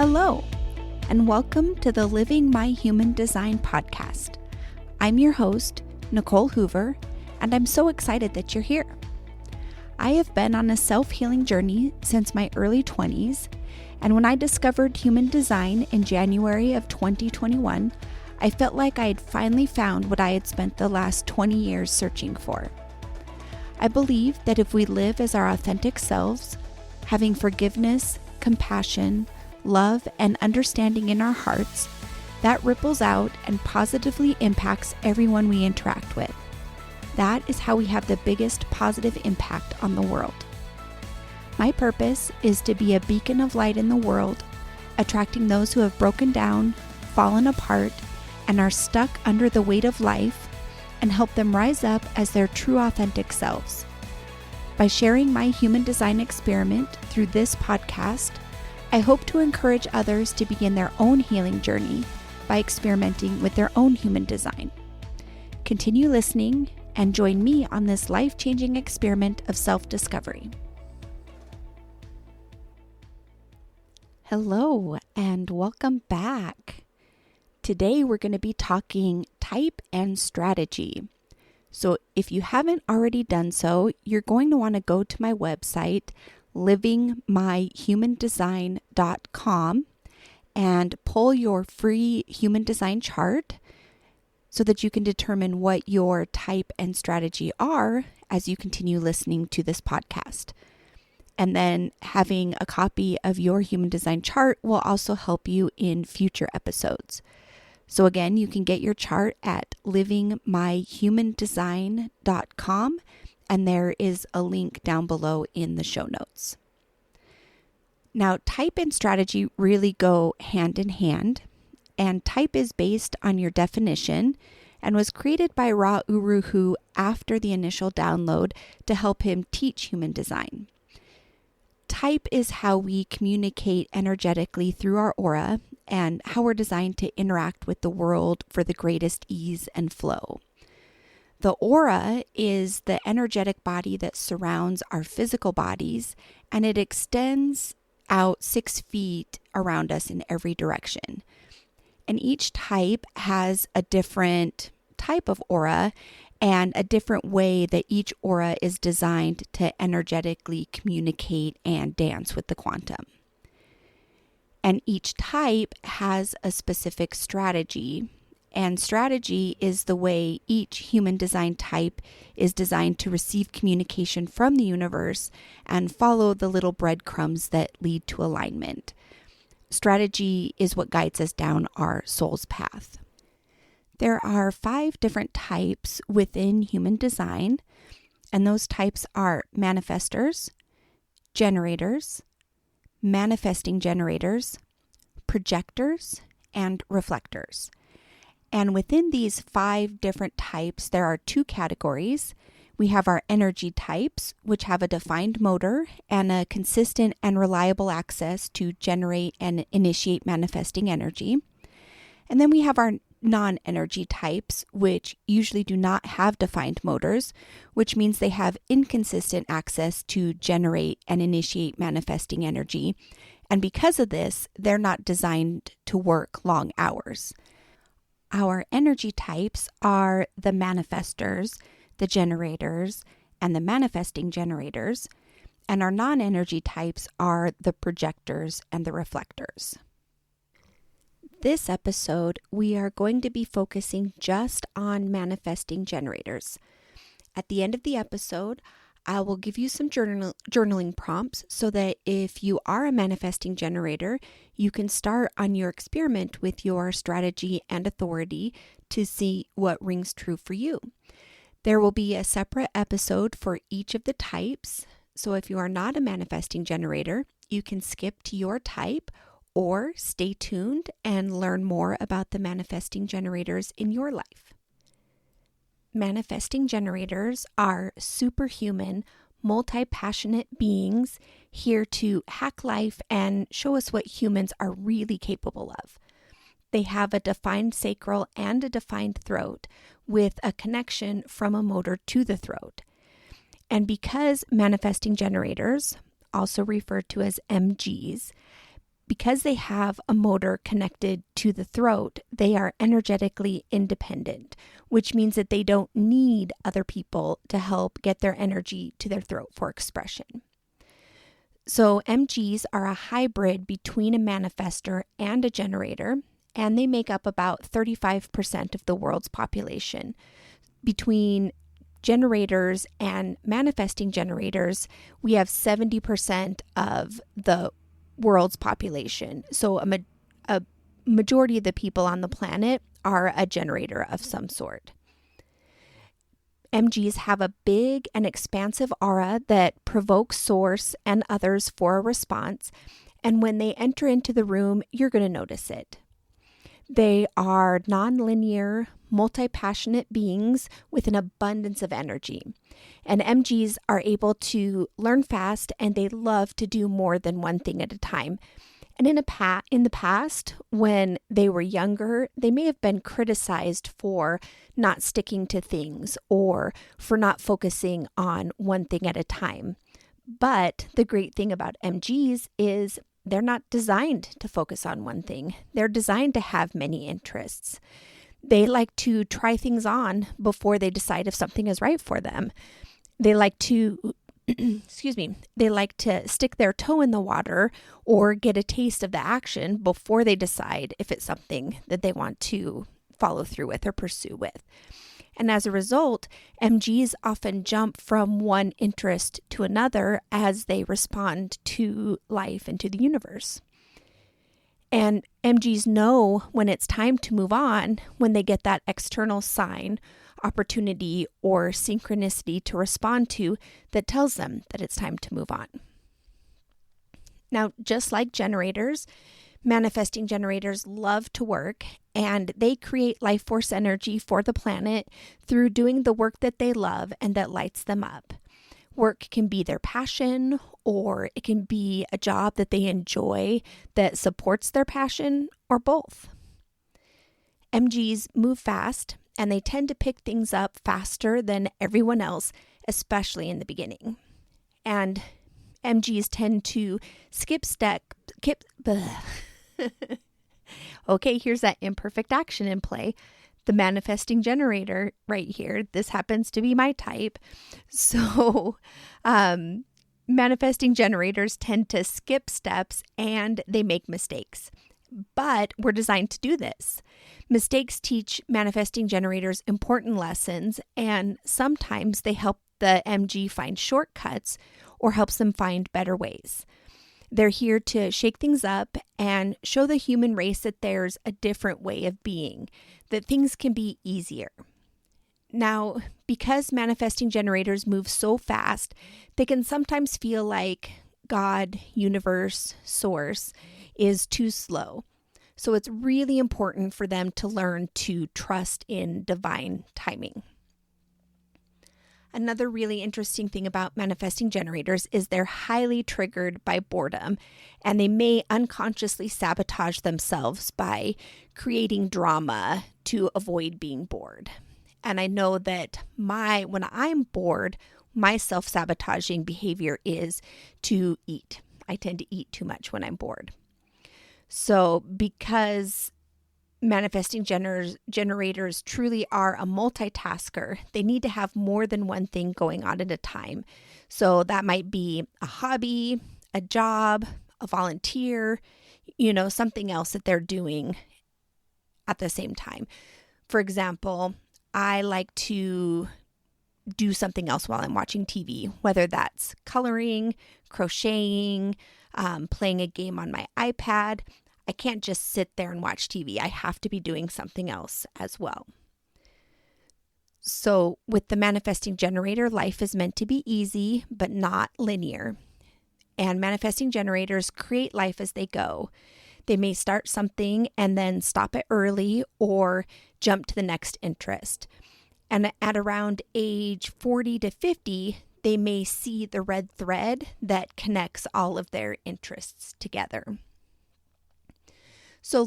Hello, and welcome to the Living My Human Design podcast. I'm your host, Nicole Hoover, and I'm so excited that you're here. I have been on a self-healing journey since my early 20s, and when I discovered human design in January of 2021, I felt like I had finally found what I had spent the last 20 years searching for. I believe that if we live as our authentic selves, having forgiveness, compassion, love, and understanding in our hearts, that ripples out and positively impacts everyone we interact with. That is how we have the biggest positive impact on the world. My purpose is to be a beacon of light in the world, attracting those who have broken down, fallen apart, and are stuck under the weight of life, and help them rise up as their true authentic selves. By sharing my human design experiment through this podcast, I hope to encourage others to begin their own healing journey by experimenting with their own human design. Continue listening and join me on this life-changing experiment of self-discovery. Hello, and welcome back. Today we're going to be talking type and strategy. So if you haven't already done so, you're going to want to go to my website, livingmyhumandesign.com, and pull your free human design chart so that you can determine what your type and strategy are as you continue listening to this podcast. And then having a copy of your human design chart will also help you in future episodes. So again, you can get your chart at livingmyhumandesign.com, and there is a link down below in the show notes. Now, type and strategy really go hand in hand, and type is based on your definition and was created by Ra Uru after the initial download to help him teach human design. Type is how we communicate energetically through our aura and how we're designed to interact with the world for the greatest ease and flow. The aura is the energetic body that surrounds our physical bodies, and it extends out 6 feet around us in every direction. And each type has a different type of aura and a different way that each aura is designed to energetically communicate and dance with the quantum. And each type has a specific strategy, and strategy is the way each human design type is designed to receive communication from the universe and follow the little breadcrumbs that lead to alignment. Strategy is what guides us down our soul's path. There are 5 different types within human design, and those types are manifestors, generators, manifesting generators, projectors, and reflectors. And within these 5 different types, there are 2 categories. We have our energy types, which have a defined motor and a consistent and reliable access to generate and initiate manifesting energy. And then we have our non-energy types, which usually do not have defined motors, which means they have inconsistent access to generate and initiate manifesting energy. And because of this, they're not designed to work long hours. Our energy types are the manifestors, the generators, and the manifesting generators. And our non-energy types are the projectors and the reflectors. This episode, we are going to be focusing just on manifesting generators. At the end of the episode, I will give you some journaling prompts so that if you are a manifesting generator, you can start on your experiment with your strategy and authority to see what rings true for you. There will be a separate episode for each of the types. So if you are not a manifesting generator, you can skip to your type or stay tuned and learn more about the manifesting generators in your life. Manifesting generators are superhuman, multi-passionate beings here to hack life and show us what humans are really capable of. They have a defined sacral and a defined throat with a connection from a motor to the throat. And because manifesting generators, also referred to as MGs, because they have a motor connected to the throat, they are energetically independent, which means that they don't need other people to help get their energy to their throat for expression. So MGs are a hybrid between a manifester and a generator, and they make up about 35% of the world's population. Between generators and manifesting generators, we have 70% of the world's population. So a majority of the people on the planet are a generator of some sort. MGs have a big and expansive aura that provokes source and others for a response, and when they enter into the room, you're going to notice it. They are nonlinear, multi-passionate beings with an abundance of energy. And MGs are able to learn fast, and they love to do more than one thing at a time. And in the past, when they were younger, they may have been criticized for not sticking to things or for not focusing on one thing at a time. But the great thing about MGs is they're not designed to focus on one thing. They're designed to have many interests. They like to try things on before they decide if something is right for them. They like to they like to stick their toe in the water or get a taste of the action before they decide if it's something that they want to follow through with or pursue with. And as a result, MGs often jump from one interest to another as they respond to life and to the universe. And MGs know when it's time to move on when they get that external sign, opportunity, or synchronicity to respond to that tells them that it's time to move on. Now, just like generators, manifesting generators love to work, and they create life force energy for the planet through doing the work that they love and that lights them up. Work can be their passion, or it can be a job that they enjoy that supports their passion, or both. MGs move fast, and they tend to pick things up faster than everyone else, especially in the beginning. And MGs tend to skip. Okay, here's that imperfect action in play. The manifesting generator right here. This happens to be my type. So manifesting generators tend to skip steps and they make mistakes. But we're designed to do this. Mistakes teach manifesting generators important lessons, and sometimes they help the MG find shortcuts or helps them find better ways. They're here to shake things up and show the human race that there's a different way of being, that things can be easier. Now, because manifesting generators move so fast, they can sometimes feel like God, universe, source is too slow. So it's really important for them to learn to trust in divine timing. Another really interesting thing about manifesting generators is they're highly triggered by boredom, and they may unconsciously sabotage themselves by creating drama to avoid being bored. And I know that when I'm bored, my self-sabotaging behavior is to eat. I tend to eat too much when I'm bored. So because manifesting generators truly are a multitasker, they need to have more than one thing going on at a time. So that might be a hobby, a job, a volunteer, something else that they're doing at the same time. For example, I like to do something else while I'm watching TV, whether that's coloring, crocheting, playing a game on my iPad. I can't just sit there and watch TV. I have to be doing something else as well. So with the manifesting generator, life is meant to be easy, but not linear. And manifesting generators create life as they go. They may start something and then stop it early or jump to the next interest. And at around age 40 to 50, they may see the red thread that connects all of their interests together. So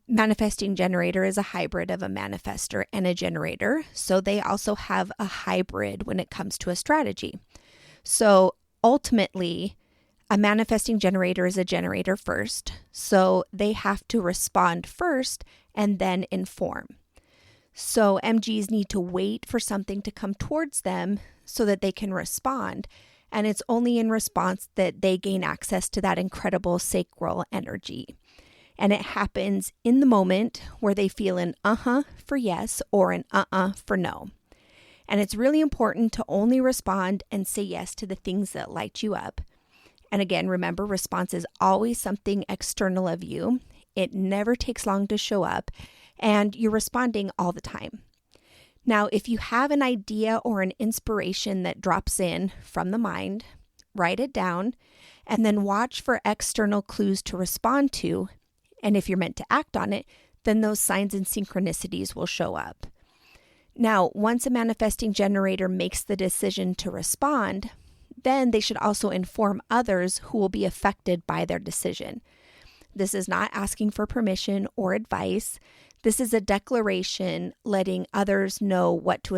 manifesting generator is a hybrid of a manifester and a generator. So they also have a hybrid when it comes to a strategy. So ultimately, a manifesting generator is a generator first, so they have to respond first and then inform. So MGs need to wait for something to come towards them so that they can respond. And it's only in response that they gain access to that incredible sacral energy. And it happens in the moment where they feel an for yes or an for no. And it's really important to only respond and say yes to the things that light you up. And again, remember, response is always something external of you. It never takes long to show up, and you're responding all the time. Now, if you have an idea or an inspiration that drops in from the mind, write it down, and then watch for external clues to respond to. And if you're meant to act on it, then those signs and synchronicities will show up. Now, once a manifesting generator makes the decision to respond, then they should also inform others who will be affected by their decision. This is not asking for permission or advice. This is a declaration letting others know what to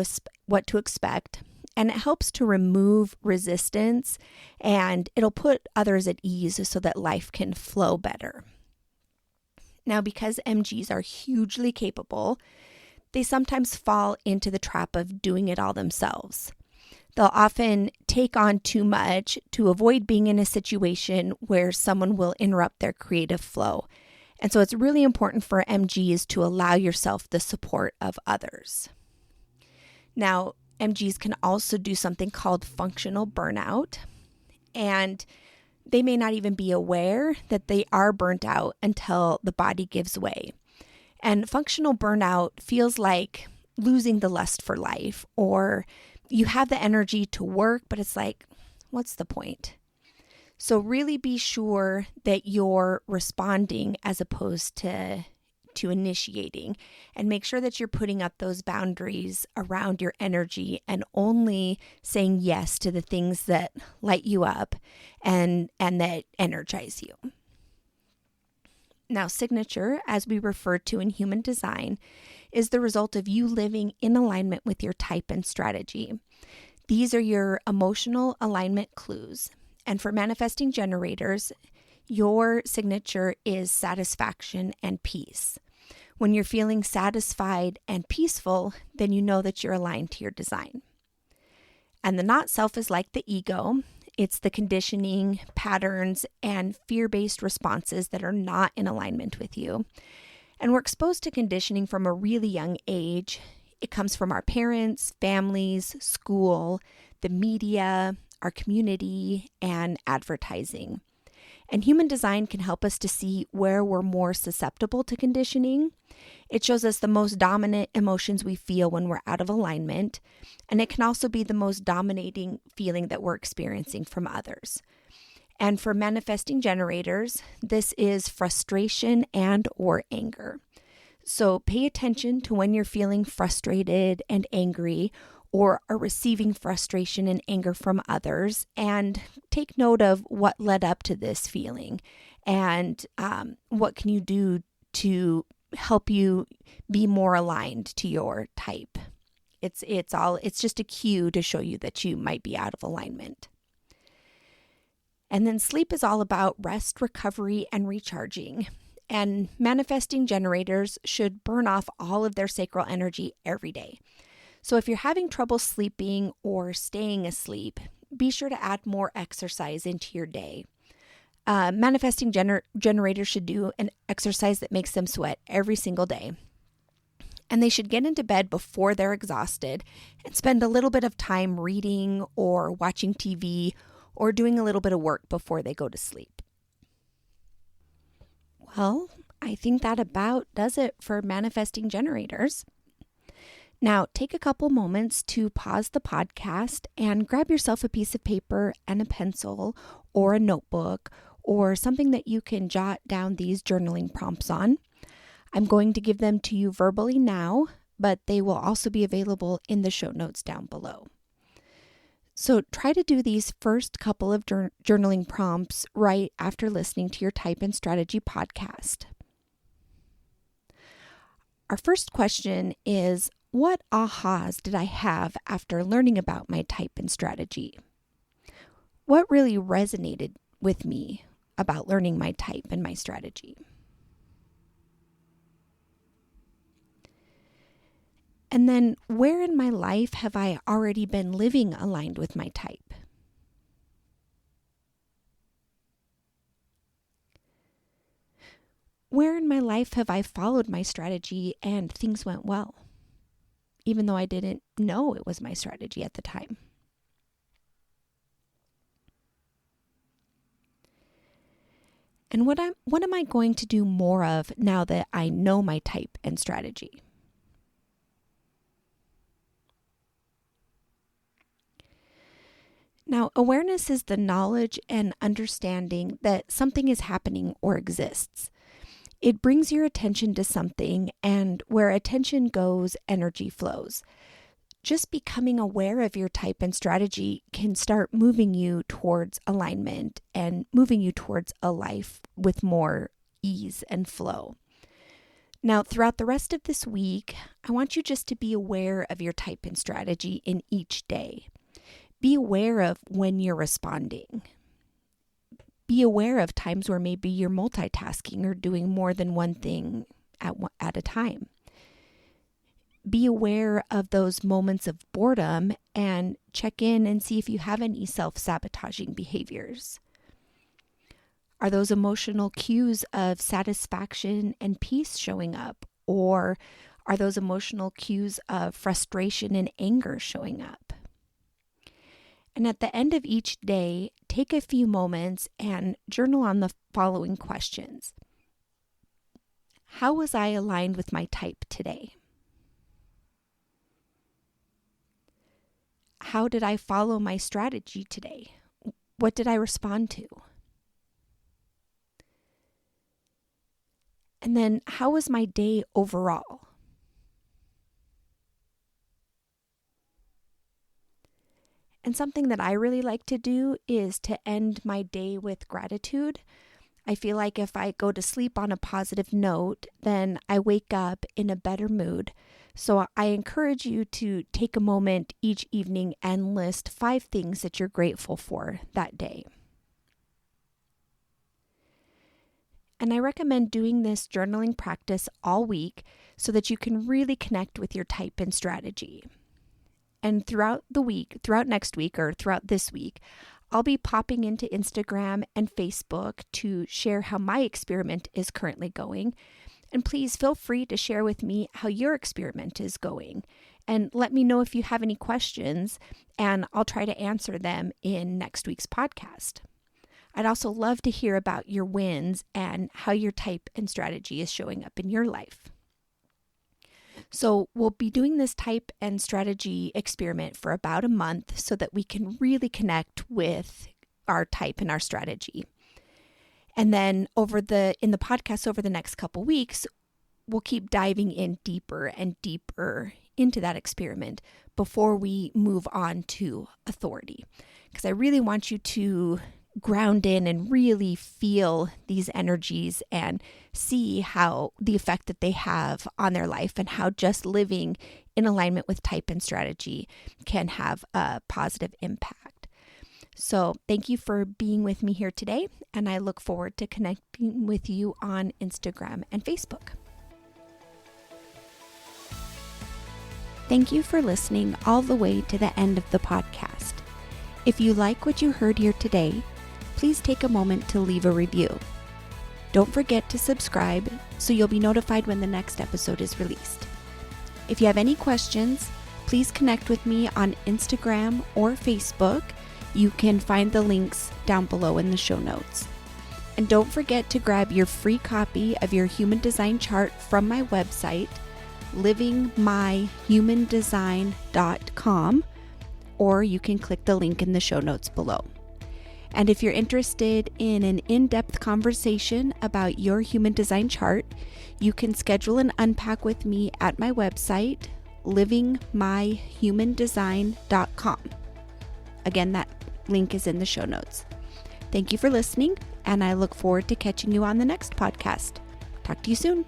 expect, and it helps to remove resistance, and it'll put others at ease so that life can flow better. Now, because MGs are hugely capable, they sometimes fall into the trap of doing it all themselves. They'll often take on too much to avoid being in a situation where someone will interrupt their creative flow. And so it's really important for MGs to allow yourself the support of others. Now, MGs can also do something called functional burnout, and they may not even be aware that they are burnt out until the body gives way. And functional burnout feels like losing the lust for life, or you have the energy to work, but it's like, what's the point? So really be sure that you're responding as opposed to initiating, and make sure that you're putting up those boundaries around your energy and only saying yes to the things that light you up and that energize you. Now, signature, as we refer to in human design, is the result of you living in alignment with your type and strategy. These are your emotional alignment clues. And for manifesting generators, your signature is satisfaction and peace. When you're feeling satisfied and peaceful, then you know that you're aligned to your design. And the not self is like the ego. It's the conditioning, patterns, and fear-based responses that are not in alignment with you. And we're exposed to conditioning from a really young age. It comes from our parents, families, school, the media, our community, and advertising. And human design can help us to see where we're more susceptible to conditioning. It shows us the most dominant emotions we feel when we're out of alignment, and it can also be the most dominating feeling that we're experiencing from others. And for manifesting generators, this is frustration and or anger. So pay attention to when you're feeling frustrated and angry, or are receiving frustration and anger from others, and take note of what led up to this feeling, and what can you do to help you be more aligned to your type. It's just a cue to show you that you might be out of alignment. And then sleep is all about rest, recovery, and recharging. And manifesting generators should burn off all of their sacral energy every day. So if you're having trouble sleeping or staying asleep, be sure to add more exercise into your day. Manifesting generators should do an exercise that makes them sweat every single day. And they should get into bed before they're exhausted and spend a little bit of time reading or watching TV or doing a little bit of work before they go to sleep. Well, I think that about does it for manifesting generators. Now, take a couple moments to pause the podcast and grab yourself a piece of paper and a pencil or a notebook or something that you can jot down these journaling prompts on. I'm going to give them to you verbally now, but they will also be available in the show notes down below. So try to do these first couple of journaling prompts right after listening to your Type and Strategy podcast. Our first question is, what ahas did I have after learning about my type and strategy? what really resonated with me about learning my type and my strategy. And then where in my life have I already been living aligned with my type? Where in my life have I followed my strategy and things went well, even though I didn't know it was my strategy at the time? And what am I going to do more of now that I know my type and strategy? Now, awareness is the knowledge and understanding that something is happening or exists. It brings your attention to something, and where attention goes, energy flows. Just becoming aware of your type and strategy can start moving you towards alignment and moving you towards a life with more ease and flow. Now, throughout the rest of this week, I want you just to be aware of your type and strategy in each day. Be aware of when you're responding. Be aware of times where maybe you're multitasking or doing more than one thing at a time. Be aware of those moments of boredom and check in and see if you have any self-sabotaging behaviors. Are those emotional cues of satisfaction and peace showing up? Or are those emotional cues of frustration and anger showing up? And at the end of each day, take a few moments and journal on the following questions. How was I aligned with my type today? How did I follow my strategy today? What did I respond to? And then how was my day overall? And something that I really like to do is to end my day with gratitude. I feel like if I go to sleep on a positive note, then I wake up in a better mood. So I encourage you to take a moment each evening and list 5 things that you're grateful for that day. And I recommend doing this journaling practice all week so that you can really connect with your type and strategy. And throughout next week or throughout this week, I'll be popping into Instagram and Facebook to share how my experiment is currently going. And please feel free to share with me how your experiment is going. And let me know if you have any questions, and I'll try to answer them in next week's podcast. I'd also love to hear about your wins and how your type and strategy is showing up in your life. So we'll be doing this type and strategy experiment for about a month so that we can really connect with our type and our strategy. And then in the podcast over the next couple weeks, we'll keep diving in deeper and deeper into that experiment before we move on to authority. Because I really want you to ground in and really feel these energies and see how the effect that they have on their life and how just living in alignment with type and strategy can have a positive impact. So thank you for being with me here today, and I look forward to connecting with you on Instagram and Facebook. Thank you for listening all the way to the end of the podcast. If you like what you heard here today, please take a moment to leave a review. Don't forget to subscribe so you'll be notified when the next episode is released. If you have any questions, please connect with me on Instagram or Facebook. You can find the links down below in the show notes. And don't forget to grab your free copy of your human design chart from my website, livingmyhumandesign.com, or you can click the link in the show notes below. And if you're interested in an in-depth conversation about your human design chart, you can schedule an unpack with me at my website, livingmyhumandesign.com. Again, that link is in the show notes. Thank you for listening, and I look forward to catching you on the next podcast. Talk to you soon.